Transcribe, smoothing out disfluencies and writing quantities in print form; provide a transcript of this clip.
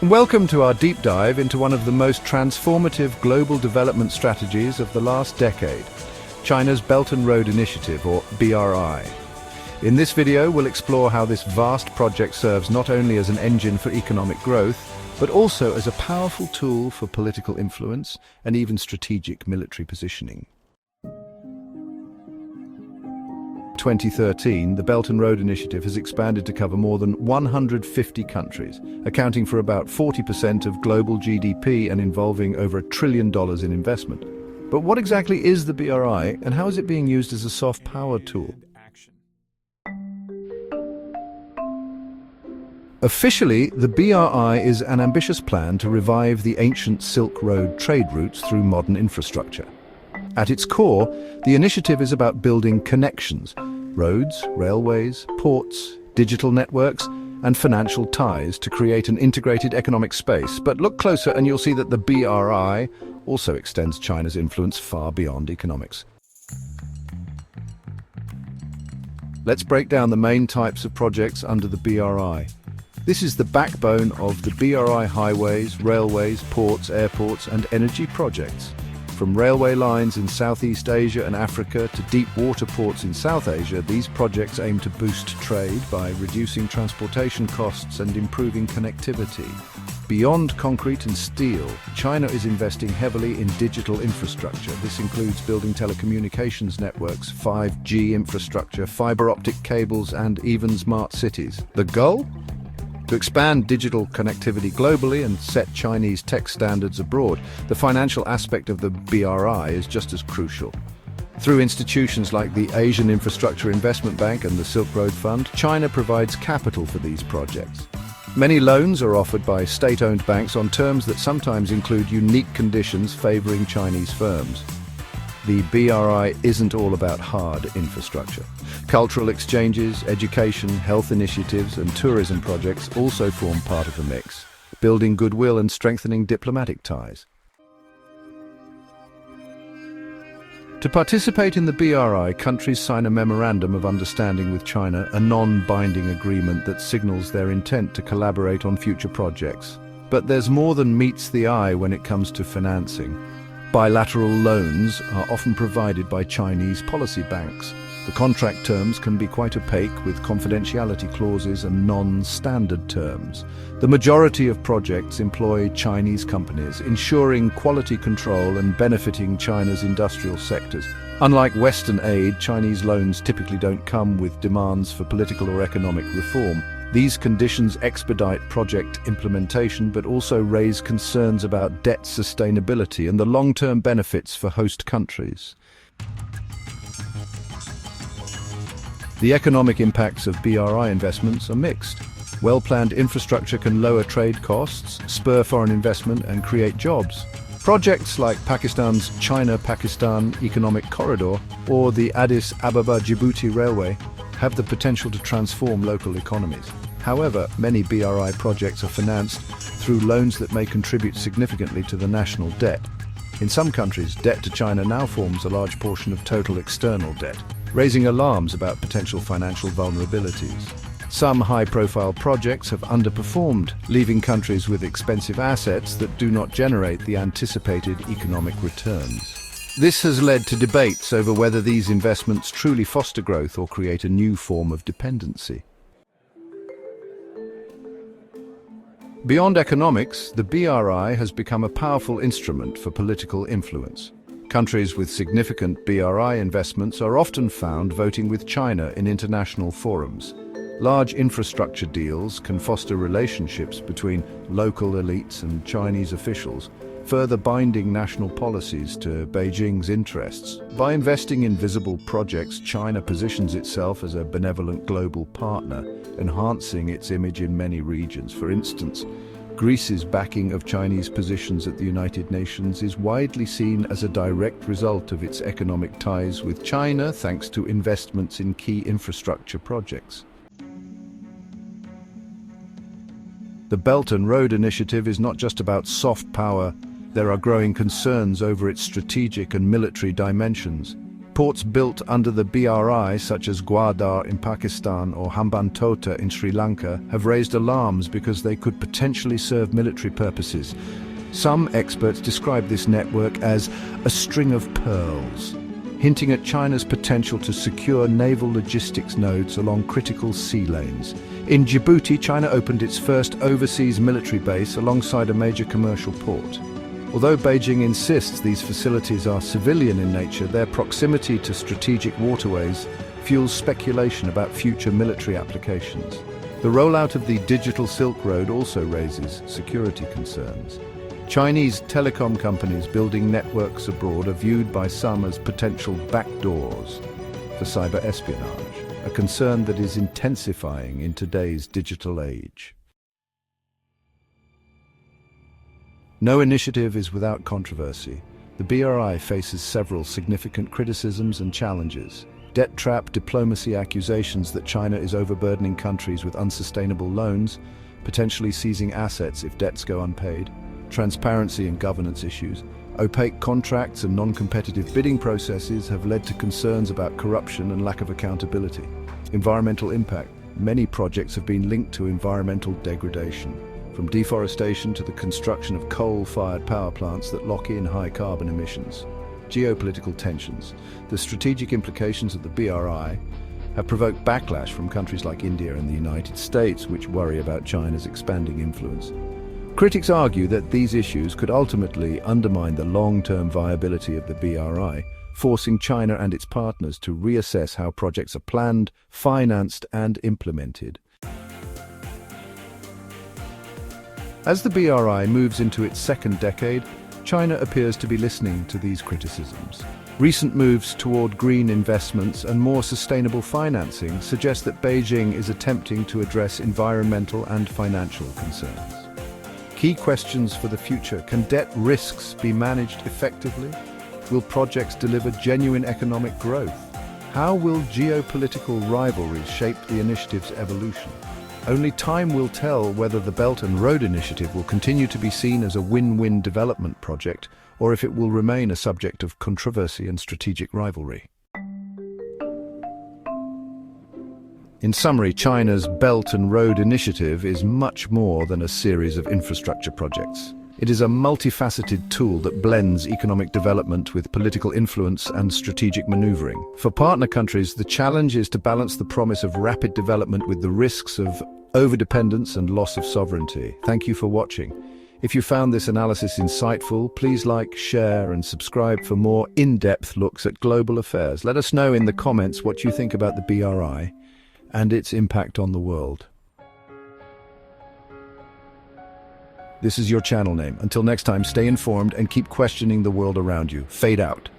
Welcome to our deep dive into one of the most transformative global development strategies of the last decade, China's Belt and Road Initiative, or BRI. In this video, we'll explore how this vast project serves not only as an engine for economic growth, but also as a powerful tool for political influence and even strategic military positioning. 2013, the Belt and Road Initiative has expanded to cover more than 150 countries, accounting for about 40% of global GDP and involving over $1 trillion in investment. But what exactly is the BRI, and how is it being used as a soft power tool? Officially, the BRI is an ambitious plan to revive the ancient Silk Road trade routes through modern infrastructure. At its core, the initiative is about building connections, roads, railways, ports, digital networks, and financial ties to create an integrated economic space. But look closer and you'll see that the BRI also extends China's influence far beyond economics. Let's break down the main types of projects under the BRI. This is the backbone of the BRI highways, railways, ports, airports, and energy projects. From railway lines in Southeast Asia and Africa to deep water ports in South Asia, these projects aim to boost trade by reducing transportation costs and improving connectivity. Beyond concrete and steel, China is investing heavily in digital infrastructure. This includes building telecommunications networks, 5G infrastructure, fiber optic cables, and even smart cities. The goal? To expand digital connectivity globally and set Chinese tech standards abroad. The financial aspect of the BRI is just as crucial. Through institutions like the Asian Infrastructure Investment Bank and the Silk Road Fund, China provides capital for these projects. Many loans are offered by state-owned banks on terms that sometimes include unique conditions favoring Chinese firms. The BRI isn't all about hard infrastructure. Cultural exchanges, education, health initiatives, and tourism projects also form part of the mix, building goodwill and strengthening diplomatic ties. To participate in the BRI, countries sign a Memorandum of Understanding with China, a non-binding agreement that signals their intent to collaborate on future projects. But there's more than meets the eye when it comes to financing. Bilateral loans are often provided by Chinese policy banks. The contract terms can be quite opaque, with confidentiality clauses and non-standard terms. The majority of projects employ Chinese companies, ensuring quality control and benefiting China's industrial sectors. Unlike Western aid, Chinese loans typically don't come with demands for political or economic reform. These conditions expedite project implementation, but also raise concerns about debt sustainability and the long-term benefits for host countries. The economic impacts of BRI investments are mixed. Well-planned infrastructure can lower trade costs, spur foreign investment, and create jobs. Projects like Pakistan's China-Pakistan Economic Corridor or the Addis Ababa-Djibouti Railway have the potential to transform local economies. However, many BRI projects are financed through loans that may contribute significantly to the national debt. In some countries, debt to China now forms a large portion of total external debt, raising alarms about potential financial vulnerabilities. Some high-profile projects have underperformed, leaving countries with expensive assets that do not generate the anticipated economic returns. This has led to debates over whether these investments truly foster growth or create a new form of dependency. Beyond economics, the BRI has become a powerful instrument for political influence. Countries with significant BRI investments are often found voting with China in international forums. Large infrastructure deals can foster relationships between local elites and Chinese officials, further binding national policies to Beijing's interests. By investing in visible projects, China positions itself as a benevolent global partner, enhancing its image in many regions. For instance, Greece's backing of Chinese positions at the United Nations is widely seen as a direct result of its economic ties with China, thanks to investments in key infrastructure projects. The Belt and Road Initiative is not just about soft power. There are growing concerns over its strategic and military dimensions. Ports built under the BRI, such as Gwadar in Pakistan or Hambantota in Sri Lanka, have raised alarms because they could potentially serve military purposes. Some experts describe this network as a string of pearls, hinting at China's potential to secure naval logistics nodes along critical sea lanes. In Djibouti, China opened its first overseas military base alongside a major commercial port. Although Beijing insists these facilities are civilian in nature, their proximity to strategic waterways fuels speculation about future military applications. The rollout of the Digital Silk Road also raises security concerns. Chinese telecom companies building networks abroad are viewed by some as potential backdoors for cyber espionage, a concern that is intensifying in today's digital age. No initiative is without controversy. The BRI faces several significant criticisms and challenges. Debt trap diplomacy, accusations that China is overburdening countries with unsustainable loans, potentially seizing assets if debts go unpaid. Transparency and governance issues. Opaque contracts and non-competitive bidding processes have led to concerns about corruption and lack of accountability. Environmental impact. Many projects have been linked to environmental degradation, from deforestation to the construction of coal-fired power plants that lock in high carbon emissions. Geopolitical tensions. The strategic implications of the BRI have provoked backlash from countries like India and the United States, which worry about China's expanding influence. Critics argue that these issues could ultimately undermine the long-term viability of the BRI, forcing China and its partners to reassess how projects are planned, financed, and implemented. As the BRI moves into its second decade, China appears to be listening to these criticisms. Recent moves toward green investments and more sustainable financing suggest that Beijing is attempting to address environmental and financial concerns. Key questions for the future: can debt risks be managed effectively? Will projects deliver genuine economic growth? How will geopolitical rivalries shape the initiative's evolution? Only time will tell whether the Belt and Road Initiative will continue to be seen as a win-win development project, or if it will remain a subject of controversy and strategic rivalry. In summary, China's Belt and Road Initiative is much more than a series of infrastructure projects. It is a multifaceted tool that blends economic development with political influence and strategic maneuvering. For partner countries, the challenge is to balance the promise of rapid development with the risks of overdependence and loss of sovereignty. Thank you for watching. If you found this analysis insightful, please like, share, and subscribe for more in-depth looks at global affairs. Let us know in the comments what you think about the BRI and its impact on the world. This is your channel name. Until next time, stay informed and keep questioning the world around you. Fade out.